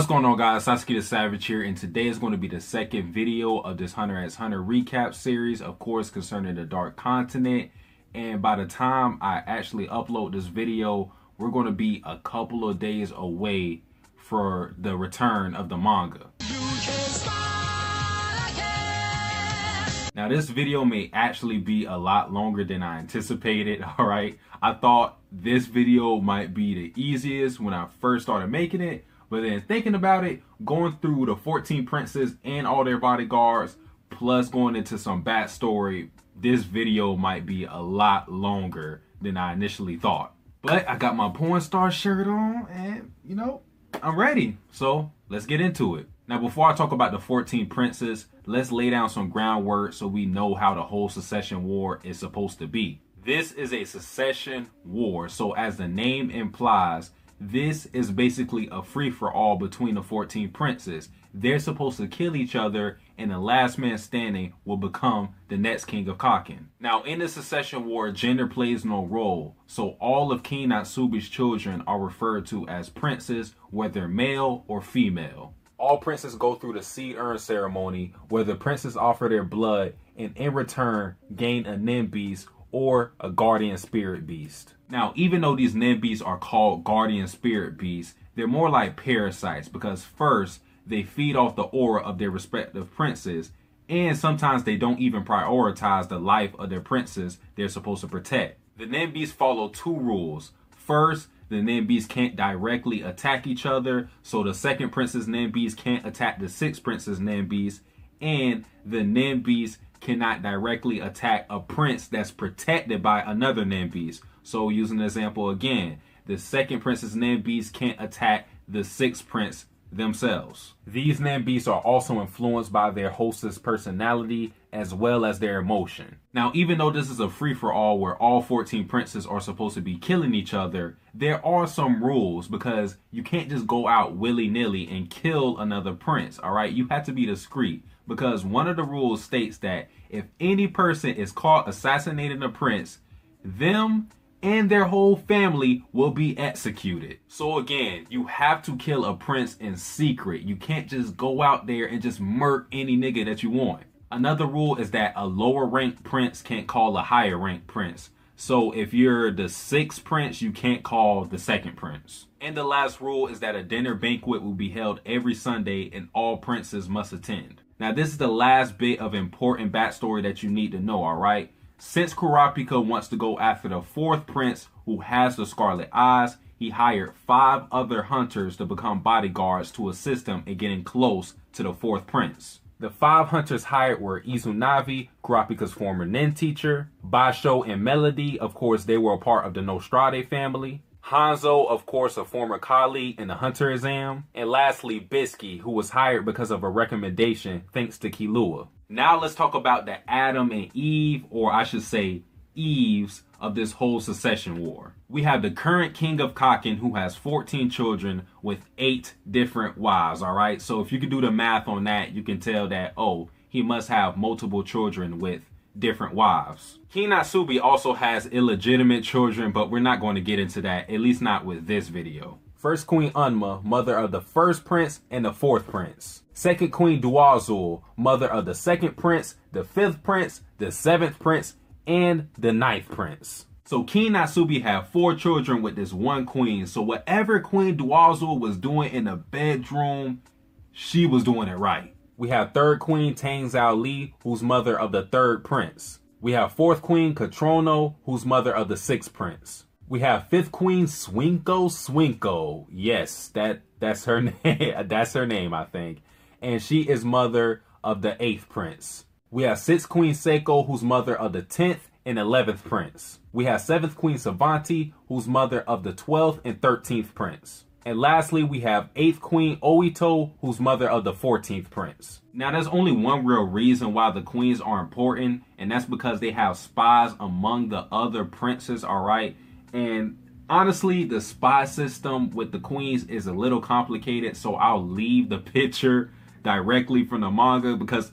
What's going on, guys? Satsuki the Savage here, and today is going to be the second video of this Hunter x Hunter recap series, of course, concerning the Dark Continent. And by the time I actually upload this video, we're going to be a couple of days away for the return of the manga. Now, this video may actually be a lot longer than I anticipated, all right? I thought this video might be the easiest when I first started making it, but then thinking about it, going through the 14 princes and all their bodyguards, plus going into some backstory, this video might be a lot longer than I initially thought. But I got my porn star shirt on and, you know, I'm ready. So let's get into it. Now, before I talk about the 14 princes, let's lay down some groundwork so we know how the whole succession war is supposed to be. This is a succession war, so as the name implies, this is basically a free-for-all between the 14 princes. They're supposed to kill each other, and the last man standing will become the next king of Kakin. Now, in the succession war, gender plays no role, so all of King Natsubi's children are referred to as princes, whether male or female. All princes go through the seed urn ceremony, where the princes offer their blood and in return gain a nin beast or a guardian spirit beast. Now, even though these nin beasts are called guardian spirit beasts, they're more like parasites because first, they feed off the aura of their respective princes, and sometimes they don't even prioritize the life of their princes they're supposed to protect. The nin beasts follow two rules. First, the nin beasts can't directly attack each other, so the second prince's nin beast can't attack the sixth prince's nin beast, and the nin beast cannot directly attack a prince that's protected by another nin beast. So using the example again, the second prince's nin beast can't attack the sixth prince themselves. These nin beasts are also influenced by their hostess personality as well as their emotion. Now, even though this is a free-for-all where all 14 princes are supposed to be killing each other, there are some rules because you can't just go out willy-nilly and kill another prince, all right? You have to be discreet because one of the rules states that if any person is caught assassinating a prince, them and their whole family will be executed. So again, you have to kill a prince in secret. You can't just go out there and just murk any nigga that you want. Another rule is that a lower ranked prince can't call a higher ranked prince. So if you're the sixth prince, you can't call the second prince. And the last rule is that a dinner banquet will be held every Sunday and all princes must attend. Now, this is the last bit of important backstory that you need to know, all right? Since Kurapika wants to go after the fourth prince who has the scarlet eyes, he hired 5 other hunters to become bodyguards to assist him in getting close to the fourth prince. The 5 hunters hired were Izunavi, Kurapika's former nin teacher, Basho and Melody, of course they were a part of the Nostrade family, Hanzo, of course a former colleague in the hunter exam, and lastly Bisky, who was hired because of a recommendation thanks to Killua. Now let's talk about the Adam and Eve, or I should say Eves, of this whole succession war. We have the current king of Kakin who has 14 children with 8 different wives, all right? So if you can do the math on that, you can tell that, oh, he must have multiple children with different wives. King Natsubi also has illegitimate children, but we're not going to get into that, at least not with this video. First Queen Unma, mother of the first prince and the fourth prince. Second Queen Duazul, mother of the second prince, the fifth prince, the seventh prince, and the ninth prince. So King Natsubi had 4 children with this one queen. So whatever Queen Duazul was doing in the bedroom, she was doing it right. We have third Queen Tang Zhao Li, who's mother of the third prince. We have fourth Queen Katrono, who's mother of the sixth prince. We have 5th Queen Swinko. Yes, that's her name. That's her name, I think. And she is mother of the 8th prince. We have 6th Queen Seiko, who's mother of the 10th and 11th prince. We have 7th Queen Savanti, who's mother of the 12th and 13th prince. And lastly, we have 8th Queen Oito, who's mother of the 14th prince. Now, there's only one real reason why the queens are important, and that's because they have spies among the other princes, all right? And honestly, the spy system with the queens is a little complicated, so I'll leave the picture directly from the manga because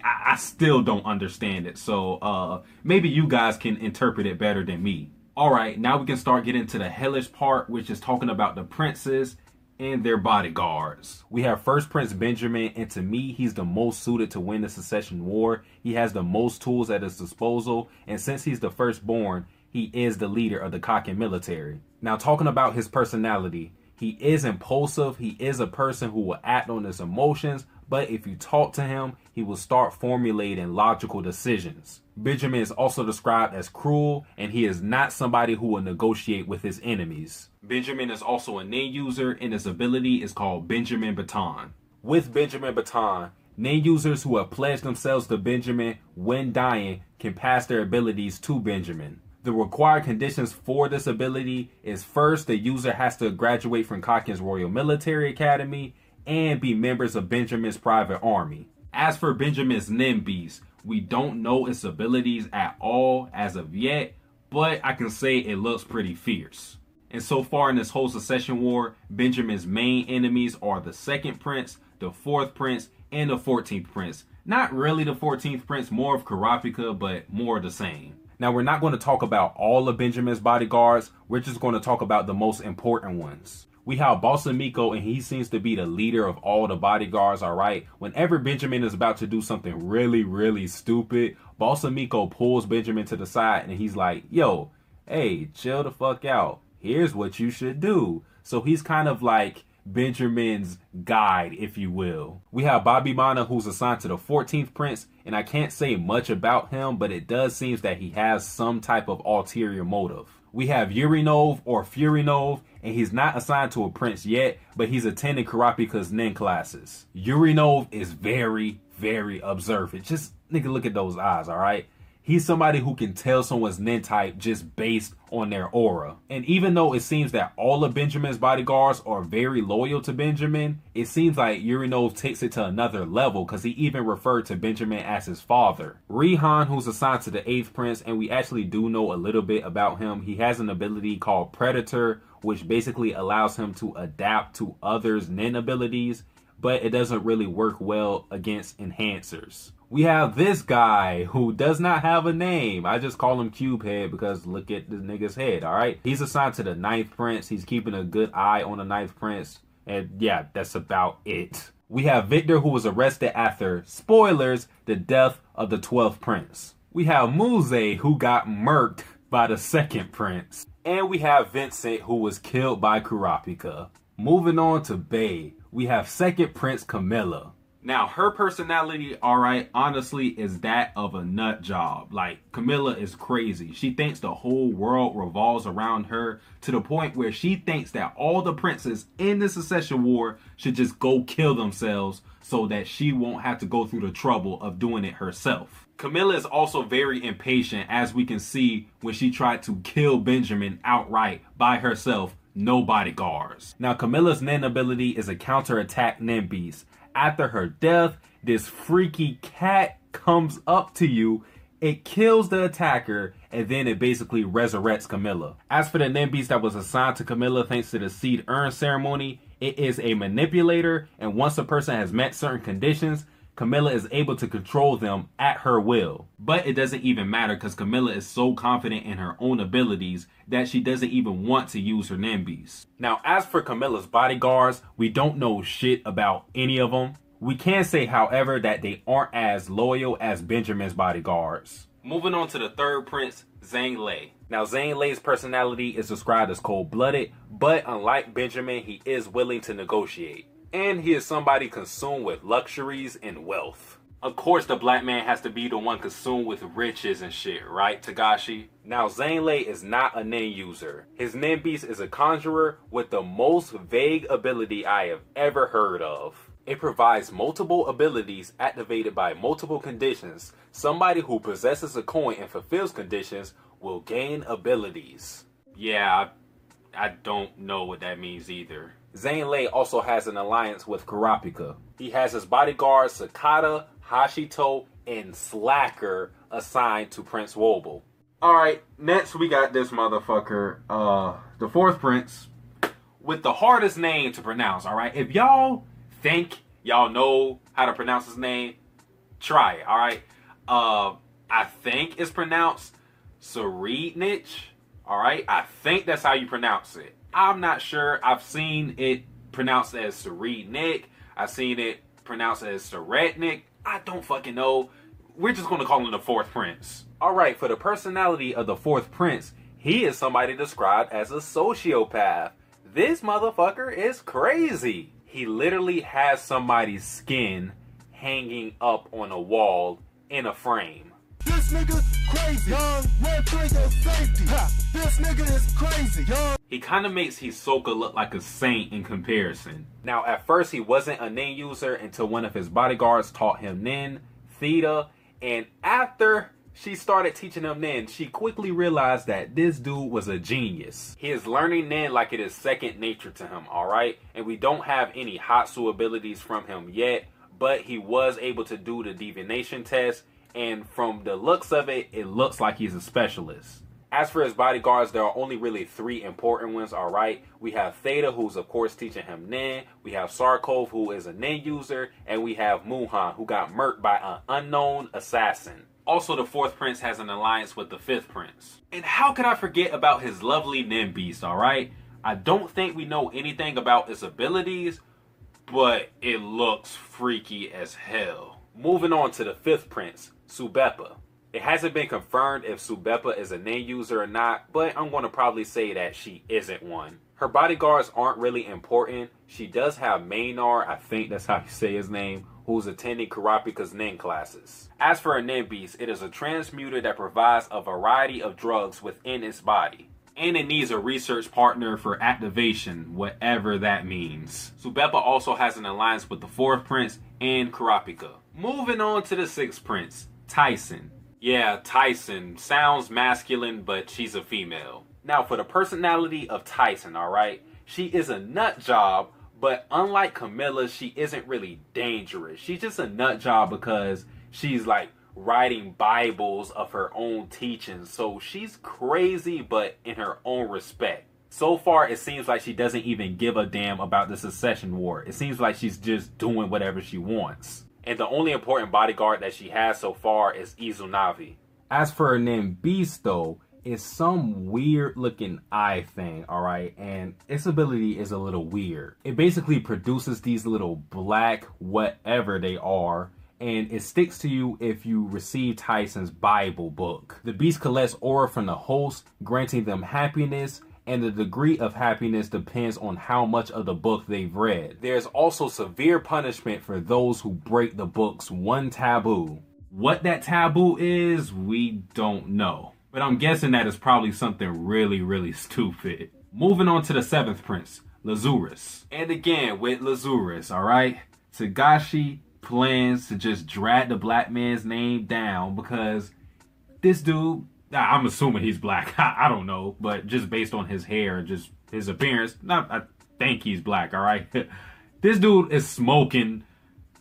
I still don't understand it. So maybe you guys can interpret it better than me. All right, now we can start getting to the hellish part, which is talking about the princes and their bodyguards. We have First Prince Benjamin, and to me, he's the most suited to win the Succession War. He has the most tools at his disposal, and since he's the firstborn, he is the leader of the Kakin military. Now, talking about his personality, he is impulsive. He is a person who will act on his emotions, but if you talk to him, he will start formulating logical decisions. Benjamin is also described as cruel, and he is not somebody who will negotiate with his enemies. Benjamin is also a nin user, and his ability is called Benjamin Baton. With Benjamin Baton, nin users who have pledged themselves to Benjamin when dying can pass their abilities to Benjamin. The required conditions for this ability is first, the user has to graduate from Kakin's Royal Military Academy and be members of Benjamin's private army. As for Benjamin's nin beast, we don't know its abilities at all as of yet, but I can say it looks pretty fierce. And so far in this whole Succession War, Benjamin's main enemies are the 2nd Prince, the 4th Prince, and the 14th Prince. Not really the 14th Prince, more of Karapika, but more of the same. Now, we're not going to talk about all of Benjamin's bodyguards. We're just going to talk about the most important ones. We have Balsamico, and he seems to be the leader of all the bodyguards, all right? Whenever Benjamin is about to do something really, really stupid, Balsamico pulls Benjamin to the side, and he's like, yo, hey, chill the fuck out. Here's what you should do. So he's kind of like Benjamin's guide, if you will. We have Bobby Mana, who's assigned to the 14th Prince, and I can't say much about him, but it does seem that he has some type of ulterior motive. We have Urinov or Furinov, and he's not assigned to a prince yet, but he's attending Karapika's nin classes. Urinov is very, very observant. Just, nigga, look at those eyes, all right? He's somebody who can tell someone's nin type just based on their aura. And even though it seems that all of Benjamin's bodyguards are very loyal to Benjamin, it seems like Urinov takes it to another level because he even referred to Benjamin as his father. Rihan, who's assigned to the 8th Prince, and we actually do know a little bit about him. He has an ability called Predator, which basically allows him to adapt to others' nin abilities, but it doesn't really work well against enhancers. We have this guy who does not have a name. I just call him Cubehead because look at this nigga's head, all right? He's assigned to the 9th Prince. He's keeping a good eye on the 9th Prince. And yeah, that's about it. We have Victor, who was arrested after, spoilers, the death of the 12th Prince. We have Muze, who got murked by the 2nd Prince. And we have Vincent, who was killed by Kurapika. Moving on to Bae, we have 2nd Prince Camilla. Now, her personality, alright, honestly, is that of a nut job. Like, Camilla is crazy. She thinks the whole world revolves around her to the point where she thinks that all the princes in the Succession War should just go kill themselves so that she won't have to go through the trouble of doing it herself. Camilla is also very impatient, as we can see when she tried to kill Benjamin outright by herself, no bodyguards. Now, Camilla's nin ability is a counterattack nin beast. After her death, this freaky cat comes up to you, it kills the attacker, and then it basically resurrects Camilla. As for the nin beast that was assigned to Camilla thanks to the Seed Urn ceremony, it is a manipulator, and once a person has met certain conditions, Camilla is able to control them at her will. But it doesn't even matter because Camilla is so confident in her own abilities that she doesn't even want to use her nin beast. Now, as for Camilla's bodyguards, we don't know shit about any of them. We can say, however, that they aren't as loyal as Benjamin's bodyguards. Moving on to the 3rd Prince, Zhang Lei. Now, Zhang Lei's personality is described as cold-blooded, but unlike Benjamin, he is willing to negotiate. And he is somebody consumed with luxuries and wealth. Of course, the black man has to be the one consumed with riches and shit, right, Tagashi? Now, Zhang Lei is not a nin user. His nin beast is a conjurer with the most vague ability I have ever heard of. It provides multiple abilities activated by multiple conditions. Somebody who possesses a coin and fulfills conditions will gain abilities. Yeah, I don't know what that means either. Zhang Lei also has an alliance with Kurapika. He has his bodyguards Sakata, Hashito, and Slacker assigned to Prince Wobble. Alright, next we got this motherfucker, the 4th Prince, with the hardest name to pronounce, alright? If y'all think y'all know how to pronounce his name, try it, alright? I think it's pronounced Saridnich, alright? I think that's how you pronounce it. I'm not sure. I've seen it pronounced as Serednik. I've seen it pronounced as Serednik. I don't fucking know. We're just going to call him the fourth prince. Alright, for the personality of the fourth prince, he is somebody described as a sociopath. This motherfucker is crazy. He literally has somebody's skin hanging up on a wall in a frame. This nigga crazy, young, red finger safety. Ha, this nigga is crazy, young. He kind of makes Hisoka look like a saint in comparison. Now, at first, he wasn't a nin user until one of his bodyguards taught him nin, theta, and after she started teaching him nin, she quickly realized that this dude was a genius. He is learning nin like it is second nature to him, alright? And we don't have any Hatsu abilities from him yet, but he was able to do the divination test, and from the looks of it, it looks like he's a specialist. As for his bodyguards, there are only really 3 important ones, alright? We have Theta, who's of course teaching him nin. We have Sarkov, who is a nin user. And we have Muhan, who got murked by an unknown assassin. Also, the fourth prince has an alliance with the fifth prince. And how could I forget about his lovely nin beast, alright? I don't think we know anything about its abilities, but it looks freaky as hell. Moving on to the fifth prince, Subepa. It hasn't been confirmed if Subepa is a nin user or not, but I'm going to probably say that she isn't one. Her bodyguards aren't really important. She does have Maynard, I think that's how you say his name, who's attending Kurapika's nin classes. As for a nin beast, it is a transmuter that provides a variety of drugs within its body. And it needs a research partner for activation, whatever that means. Subepa also has an alliance with the fourth prince and Kurapika. Moving on to the sixth prince, Tyson. Yeah, Tyson. Sounds masculine, but she's a female. Now, for the personality of Tyson, alright? She is a nut job, but unlike Camilla, she isn't really dangerous. She's just a nut job because she's like writing Bibles of her own teachings. So she's crazy, but in her own respect. So far, it seems like she doesn't even give a damn about the Secession War. It seems like she's just doing whatever she wants. And the only important bodyguard that she has so far is Izunavi. As for her nin beast though, it's some weird looking eye thing, alright? And its ability is a little weird. It basically produces these little black whatever they are, and it sticks to you if you receive Tyson's Bible book. The beast collects aura from the host, granting them happiness, and the degree of happiness depends on how much of the book they've read. There's also severe punishment for those who break the book's one taboo. What that taboo is, we don't know. But I'm guessing that it's probably something really, really stupid. Moving on to the seventh prince, Lazarus. And again, with Lazarus, alright? Togashi plans to just drag the black man's name down because this dude, I'm assuming he's black. I don't know, but just based on his hair, just his appearance, I think he's black, all right? This dude is smoking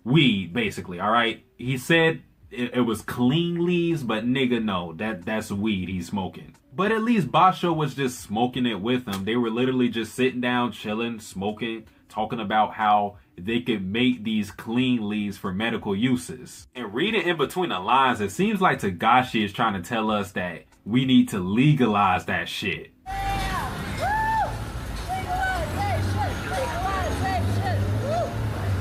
weed, basically, all right? He said it was clean leaves, but nigga, no, that's weed he's smoking. But at least Basho was just smoking it with him. They were literally just sitting down, chilling, smoking, talking about how they could make these clean leaves for medical uses. And reading in between the lines, it seems like Togashi is trying to tell us that we need to legalize that shit.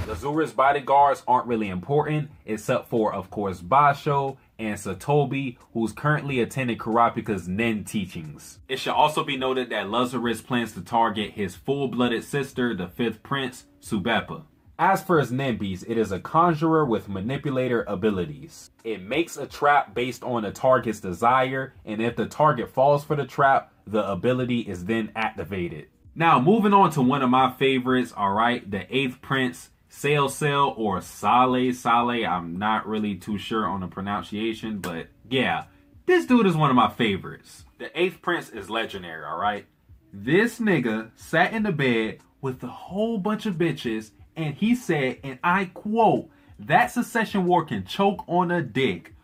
Lazarus' bodyguards aren't really important, except for, of course, Basho and Satobi, who's currently attending Kurapika's nin teachings. It should also be noted that Lazarus plans to target his full-blooded sister, the fifth prince, Subepa. As for his nin beast, it is a conjurer with manipulator abilities. It makes a trap based on the target's desire, and if the target falls for the trap, the ability is then activated. Now, moving on to one of my favorites, alright, the eighth prince, Sale or Sale. I'm not really too sure on the pronunciation, but yeah, this dude is one of my favorites. The eighth prince is legendary, alright? This nigga sat in the bed with a whole bunch of bitches, and he said, and I quote, "That Secession War can choke on a dick.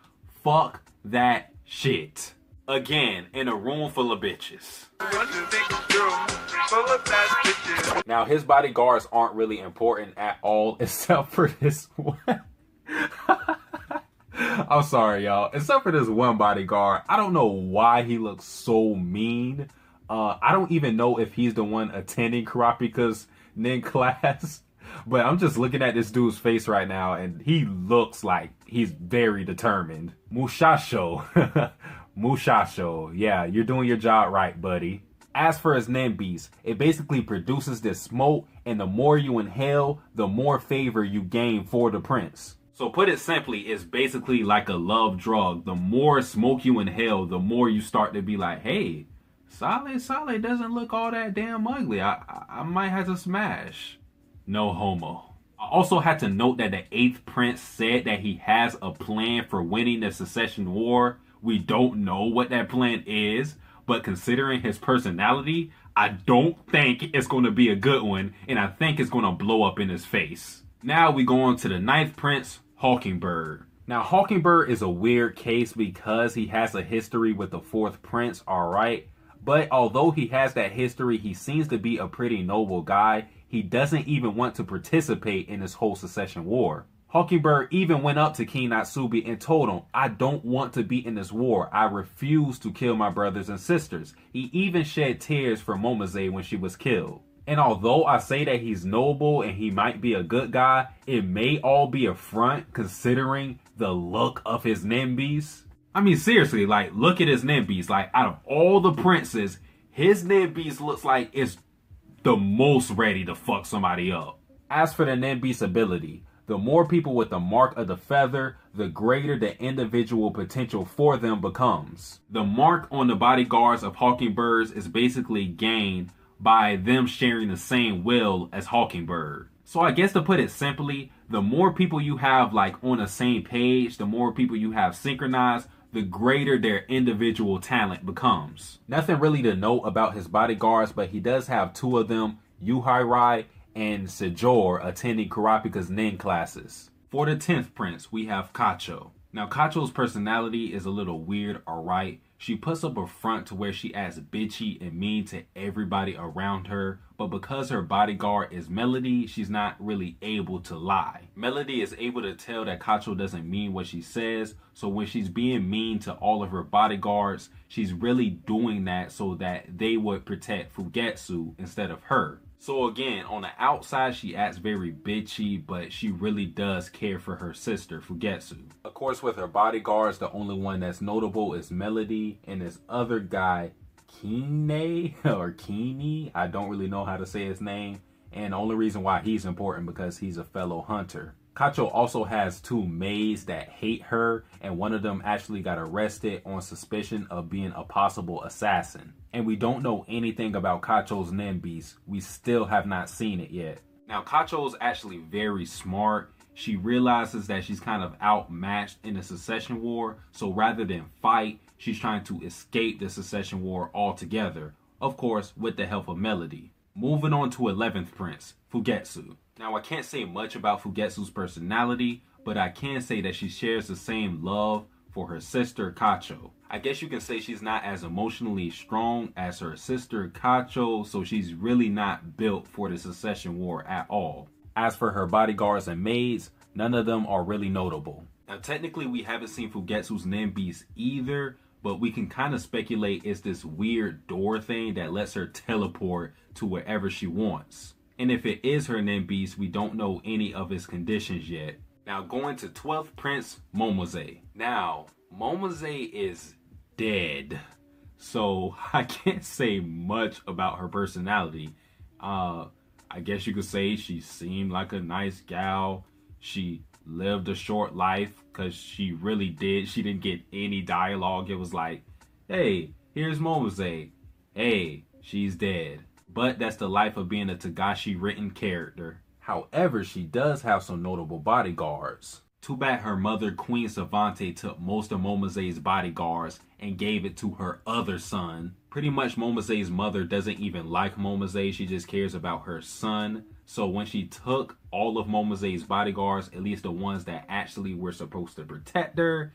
Fuck that shit." Again, in a room full of bitches. Now, his bodyguards aren't really important at all, except for this one. I'm sorry, y'all. Except for this one bodyguard. I don't know why he looks so mean. I don't even know if he's the one attending Kurapika's nin class. But I'm just looking at this dude's face right now, and he looks like he's very determined. Mushasho. Mushasho. Yeah, you're doing your job right, buddy. As for his nin beast, it basically produces this smoke, and the more you inhale, the more favor you gain for the prince. So put it simply, it's basically like a love drug. The more smoke you inhale, the more you start to be like, hey, Sale doesn't look all that damn ugly. I might have to smash. No homo. I also had to note that the 8th prince said that he has a plan for winning the succession war. We don't know what that plan is, but considering his personality, I don't think it's going to be a good one, and I think it's going to blow up in his face. Now we go on to the 9th prince, Byrd. Now Byrd is a weird case because he has a history with the 4th prince, alright? But although he has that history, he seems to be a pretty noble guy. He doesn't even want to participate in this whole succession war. Byrd even went up to King Natsubi and told him, I don't want to be in this war. I refuse to kill my brothers and sisters. He even shed tears for Momose when she was killed. And although I say that he's noble and he might be a good guy, it may all be a front considering the look of his nin beast. I mean, seriously, like, look at his nin beast. Like, out of all the princes, his nin beast looks like it's the most ready to fuck somebody up. As for the nin beast ability, the more people with the mark of the feather, the greater the individual potential for them becomes. The mark on the bodyguards of Byrd is basically gained by them sharing the same will as Byrd. So I guess to put it simply, the more people you have like on the same page, the more people you have synchronized, the greater their individual talent becomes. Nothing really to note about his bodyguards, but he does have 2 of them, Yuhairai and Sejor, attending Kurapika's nin classes. For the 10th prince, we have Cacho. Now Cacho's personality is a little weird, alright? She puts up a front to where she acts bitchy and mean to everybody around her, but because her bodyguard is Melody, she's not really able to lie. Melody is able to tell that Cacho doesn't mean what she says, so when she's being mean to all of her bodyguards, she's really doing that so that they would protect Fugetsu instead of her. So again, on the outside, she acts very bitchy, but she really does care for her sister, Fugetsu. Of course, with her bodyguards, the only one that's notable is Melody, and this other guy, Kine, or Kini, I don't really know how to say his name, and the only reason why he's important because he's a fellow hunter. Cacho also has 2 maids that hate her, and one of them actually got arrested on suspicion of being a possible assassin. And we don't know anything about Cacho's nin beast. We still have not seen it yet. Now Cacho's actually very smart. She realizes that she's kind of outmatched in the succession war, so rather than fight, she's trying to escape the succession war altogether. Of course, with the help of Melody. Moving on to 11th prince, Fugetsu. Now, I can't say much about Fugetsu's personality, but I can say that she shares the same love for her sister, Cacho. I guess you can say she's not as emotionally strong as her sister, Cacho, so she's really not built for the succession war at all. As for her bodyguards and maids, none of them are really notable. Now, technically, we haven't seen Fugetsu's nin beast either, but we can kind of speculate it's this weird door thing that lets her teleport to wherever she wants. And if it is her nin beast, we don't know any of his conditions yet. Now going to 12th Prince, Momose. Now, Momose is dead, so I can't say much about her personality. I guess you could say she seemed like a nice gal. She lived a short life because she really did. She didn't get any dialogue. It was like, hey, here's Momose. Hey, she's dead. But that's the life of being a Togashi written character. However, she does have some notable bodyguards. Too bad her mother, Queen Savante, took most of Momose's bodyguards and gave it to her other son. Pretty much Momose's mother doesn't even like Momose, she just cares about her son. So when she took all of Momose's bodyguards, at least the ones that actually were supposed to protect her,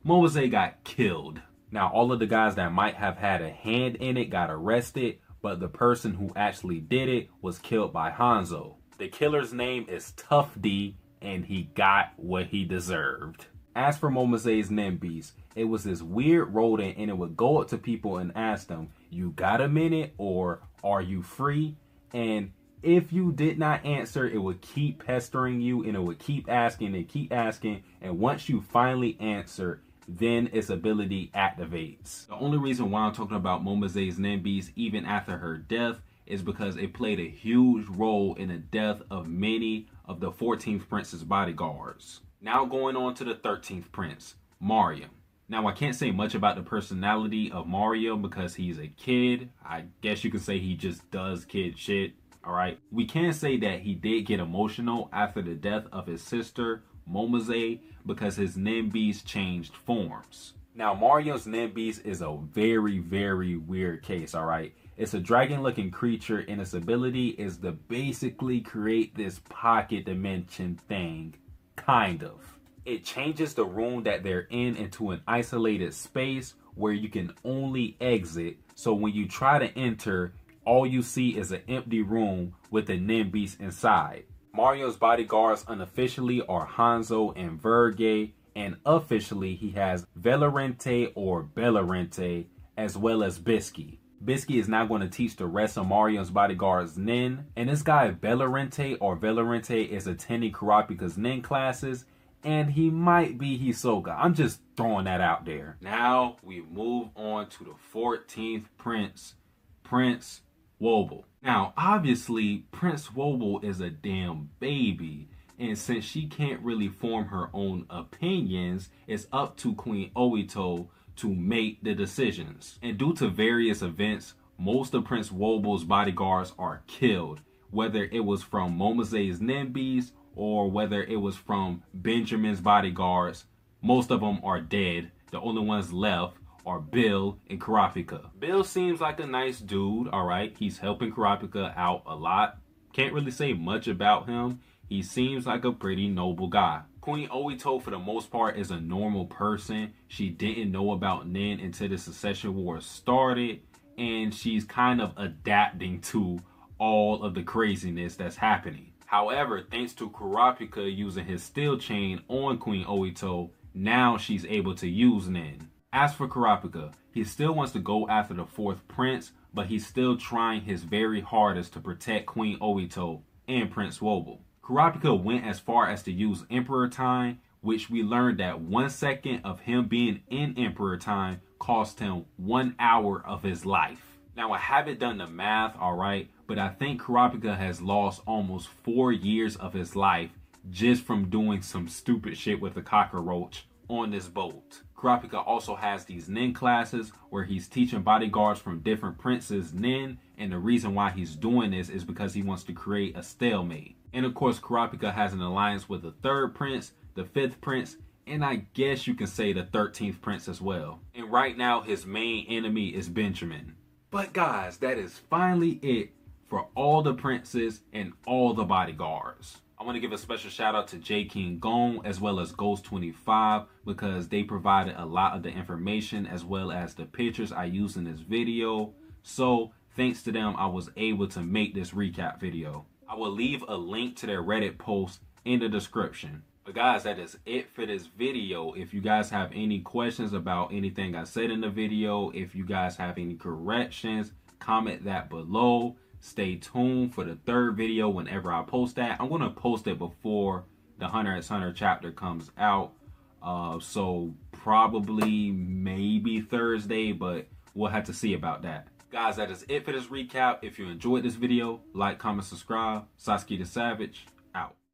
Momose got killed. Now all of the guys that might have had a hand in it got arrested, but the person who actually did it was killed by Hanzo. The killer's name is Tough D, and he got what he deserved. As for Momose's nin beast, it was this weird rodent, and it would go up to people and ask them, you got a minute or are you free? And if you did not answer, it would keep pestering you and it would keep asking and keep asking. And once you finally answer, then its ability activates. The only reason why I'm talking about Momose's Nimbies even after her death is because it played a huge role in the death of many of the 14th Prince's bodyguards. Now going on to the 13th Prince, Mario. Now I can't say much about the personality of Mario because he's a kid. I guess you could say he just does kid shit, alright? We can say that he did get emotional after the death of his sister, Momose, because his Nimbies changed forms. Now Mario's Nimbies is a very, very weird case, alright? It's a dragon-looking creature and its ability is to basically create this pocket dimension thing, kind of. It changes the room that they're in into an isolated space where you can only exit. So when you try to enter, all you see is an empty room with the Nimbies inside. Mario's bodyguards unofficially are Hanzo and Verge, and officially he has Velarente or Bellarente as well as Bisky. Bisky is now going to teach the rest of Mario's bodyguards Nin, and this guy Bellarente or Velarente is attending Kurapika's Nin classes, and he might be Hisoka. I'm just throwing that out there. Now we move on to the 14th Prince, Prince Wobble. Now, obviously, Prince Wobble is a damn baby, and since she can't really form her own opinions, it's up to Queen Obito to make the decisions. And due to various events, most of Prince Wobble's bodyguards are killed, whether it was from Momose's Nimbies or whether it was from Benjamin's bodyguards. Most of them are dead. The only ones left are Bill and Kurapika. Bill seems like a nice dude, alright? He's helping Kurapika out a lot. Can't really say much about him. He seems like a pretty noble guy. Queen Obito, for the most part, is a normal person. She didn't know about Nin until the Succession War started, and she's kind of adapting to all of the craziness that's happening. However, thanks to Kurapika using his steel chain on Queen Obito, now she's able to use Nin. As for Kurapika, he still wants to go after the 4th Prince, but he's still trying his very hardest to protect Queen Obito and Prince Wobble. Kurapika went as far as to use Emperor Time, which we learned that 1 second of him being in Emperor Time cost him 1 hour of his life. Now, I haven't done the math, alright, but I think Kurapika has lost almost 4 years of his life just from doing some stupid shit with a cockroach on this boat. Kurapika also has these Nin classes where he's teaching bodyguards from different princes Nin, and the reason why he's doing this is because he wants to create a stalemate. And of course, Kurapika has an alliance with the 3rd Prince, the 5th Prince, and I guess you can say the 13th Prince as well. And right now, his main enemy is Benjamin. But guys, that is finally it for all the princes and all the bodyguards. I want to give a special shout out to GKingGon as well as Ghozt25 because they provided a lot of the information as well as the pictures I used in this video. So thanks to them, I was able to make this recap video. I will leave a link to their Reddit post in the description. But guys, that is it for this video. If you guys have any questions about anything I said in the video, if you guys have any corrections, comment that below. Stay tuned for the 3rd video whenever I post that. I'm going to post it before the Hunter x Hunter chapter comes out. So probably maybe Thursday, but we'll have to see about that. Guys, that is it for this recap. If you enjoyed this video, like, comment, subscribe. Satsuki the Savage, out.